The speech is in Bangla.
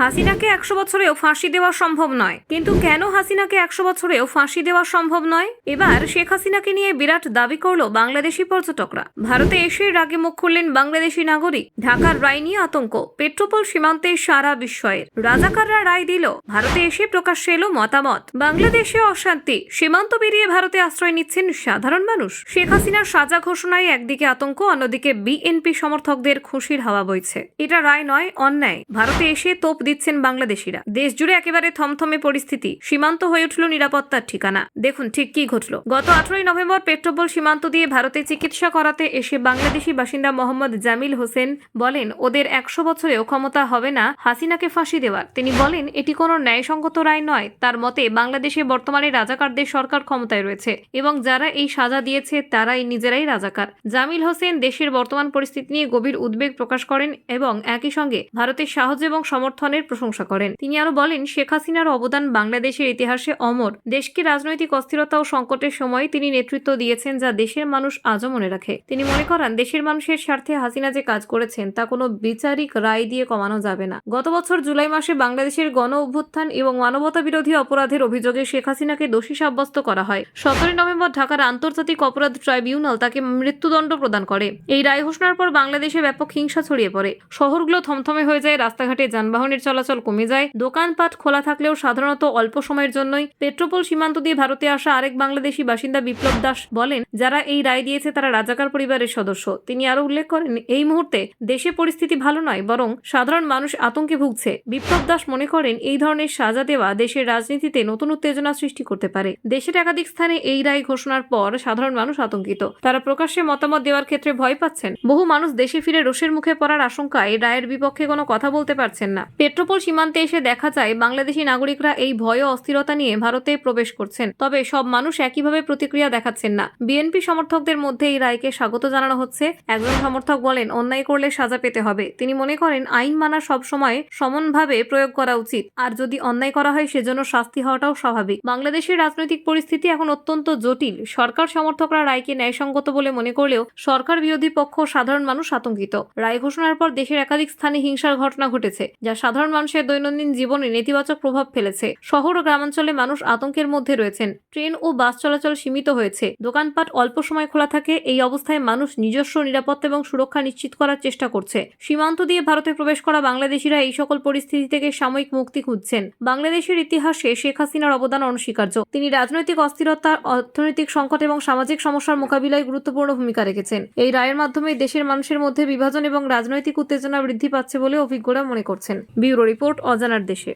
হাসিনাকে 100 বছরেও ফাঁসি দেওয়া সম্ভব নয়। কিন্তু কেন হাসিনাকে 100 বছরেও ফাঁসি দেওয়া সম্ভব নয়? এবার শেখ হাসিনাকে নিয়ে বিরাট দাবি করলো বাংলাদেশি পর্যটকরা। ভারতে এসে রাগে মুখ খুললেন বাংলাদেশি নাগরিক। ঢাকার রায় নিয়ে আতঙ্ক, পেট্রোপোল সীমান্তে সারা বিস্ময়ের। রাজাকাররা রায় দিল, ভারতে এসে প্রকাশ্যে এলো মতামত। বাংলাদেশে অশান্তি, সীমান্ত পেরিয়ে ভারতে আশ্রয় নিচ্ছেন সাধারণ মানুষ। শেখ হাসিনার সাজা ঘোষণায় একদিকে আতঙ্ক, অন্যদিকে বিএনপি সমর্থকদের খুশির হাওয়া বইছে। এটা রায় নয়, অন্যায়। ভারতে এসে তোপ দিচ্ছেন বাংলাদেশিরা। দেশ জুড়ে একেবারে থমথমে পরিস্থিতি। সীমান্ত হয়ে উঠল নিরাপত্তার ঠিকানা। দেখুন ঠিক কি ঘটল। গত 18 নভেম্বর পেট্রোপোল সীমান্ত দিয়ে ভারতে চিকিৎসা করাতে এসে বাংলাদেশি বাসিন্দা মোহাম্মদ জামিল হোসেন বলেন, ওদের 100 বছরেও ক্ষমতা হবে না হাসিনাকে ফাঁসি দেওয়ার। তিনি বলেন, এটি কোনো ন্যায়সঙ্গত রায় নয়। তার মতে বাংলাদেশে বর্তমানে রাজাকারদের সরকার ক্ষমতায় রয়েছে এবং যারা এই সাজা দিয়েছে তারাই নিজেরাই রাজাকার। জামিল হোসেন দেশের বর্তমান পরিস্থিতি নিয়ে গভীর উদ্বেগ প্রকাশ করেন এবং একই সঙ্গে ভারতের সাহায্য এবং সমর্থনের প্রশংসা করেন। তিনি আরো বলেন, শেখ হাসিনার অবদান বাংলাদেশের ইতিহাসে অমর। দেশকে রাজনৈতিক অস্থিরতা ও সংকটের সময় তিনি নেতৃত্ব দিয়েছেন, যা দেশের মানুষ আজও মনে রাখে। তিনি মনে করেন, দেশের মানুষের স্বার্থে হাসিনা যে কাজ করেছেন তা কোনো বিচারিক রায় দিয়ে কমানো যাবে না। গত বছর জুলাই মাসে বাংলাদেশের গণ অভ্যুত্থান এবং মানবতা বিরোধী অপরাধের অভিযোগে শেখ হাসিনাকে দোষী সাব্যস্ত করা হয়। 17 নভেম্বর ঢাকার আন্তর্জাতিক অপরাধ ট্রাইব্যুনাল তাকে মৃত্যুদণ্ড প্রদান করে। এই রায় ঘোষণার পর বাংলাদেশে ব্যাপক হিংসা ছড়িয়ে পড়ে। শহরগুলো থমথমে হয়ে যায়, রাস্তাঘাটে যানবাহনের চলাচল কমে যায়। দোকানপাট খোলা থাকলেও সাধারণত অল্প সময়ের জন্যই। পেট্রোপোল সীমান্ত দিয়ে ভারতে আসা আরেক বাংলাদেশি বাসিন্দা বিপ্লব দাস বলেন, যারা এই রায় দিয়েছে তারা রাজাকার পরিবারের সদস্য। তিনি আরো উল্লেখ করেন, এই মুহূর্তে দেশে পরিস্থিতি ভালো নয়, বরং সাধারণ মানুষ আতঙ্কে ভুগছে। বিপ্লব দাস মনে করেন, এই ধরনের সাজা দেওয়া দেশের রাজনীতিতে নতুন উত্তেজনা সৃষ্টি করতে পারে। দেশের একাধিক স্থানে এই রায় ঘোষণার পর সাধারণ মানুষ আতঙ্কিত। তারা প্রকাশ্যে মতামত দেওয়ার ক্ষেত্রে ভয় পাচ্ছেন। বহু মানুষ দেশে ফিরে রোষের মুখে পড়ার আশঙ্কায় রায়ের বিপক্ষে কোনো কথা বলতে পারছেন না। পেট্রোপোল সীমান্তে এসে দেখা যায় বাংলাদেশি নাগরিকরা এই ভয় ও অস্থিরতা নিয়ে ভারতে প্রবেশ করছেন। তবে সব মানুষ একইভাবে প্রতিক্রিয়া দেখাচ্ছেন না। বিএনপি সমর্থকদের মধ্যে এই রায়কে স্বাগত জানানো হচ্ছে। একজন সমর্থক বলেন, অন্যায় করলে সাজা পেতে হবে। তিনি মনে করেন, আইন মানা সব সময় সমানভাবে প্রয়োগ করা উচিত, আর যদি অন্যায় করা হয় সেজন্য শাস্তি হওয়াটাও স্বাভাবিক। বাংলাদেশের রাজনৈতিক পরিস্থিতি এখন অত্যন্ত জটিল। সরকার সমর্থকরা রায়কে ন্যায়সঙ্গত বলে মনে করলেও সরকার বিরোধী পক্ষ সাধারণ মানুষ আতঙ্কিত। রায় ঘোষণার পর দেশের একাধিক স্থানে হিংসার ঘটনা ঘটেছে, যা সাধারণ মানুষের দৈনন্দিন জীবনে নেতিবাচক প্রভাব ফেলেছে। শহর ও গ্রামাঞ্চলে মানুষ আতঙ্কের মধ্যে রয়েছেন। ট্রেন ও বাস চলাচল সীমিত হয়েছে। দোকানপাট অল্প সময় খোলা থাকে। এই অবস্থায় মানুষ নিজস্ব নিরাপত্তা এবং সুরক্ষা নিশ্চিত করার চেষ্টা করছে। সীমান্ত দিয়ে ভারতে প্রবেশ করা বাংলাদেশিরা এই সকল পরিস্থিতি থেকে সাময়িক মুক্তি খুঁজছেন। বাংলাদেশের ইতিহাসে শেখ হাসিনার অবদান অনস্বীকার্য। তিনি রাজনৈতিক অস্থিরতা, অর্থনৈতিক সংকট এবং সামাজিক সমস্যার মোকাবিলায় গুরুত্বপূর্ণ ভূমিকা রেখেছেন। এই রায়ের মাধ্যমে দেশের মানুষের মধ্যে বিভাজন এবং রাজনৈতিক উত্তেজনা বৃদ্ধি পাচ্ছে বলে অভিজ্ঞরা মনে করছেন। ব্যুরো রিপোর্ট, অজানার দেশে।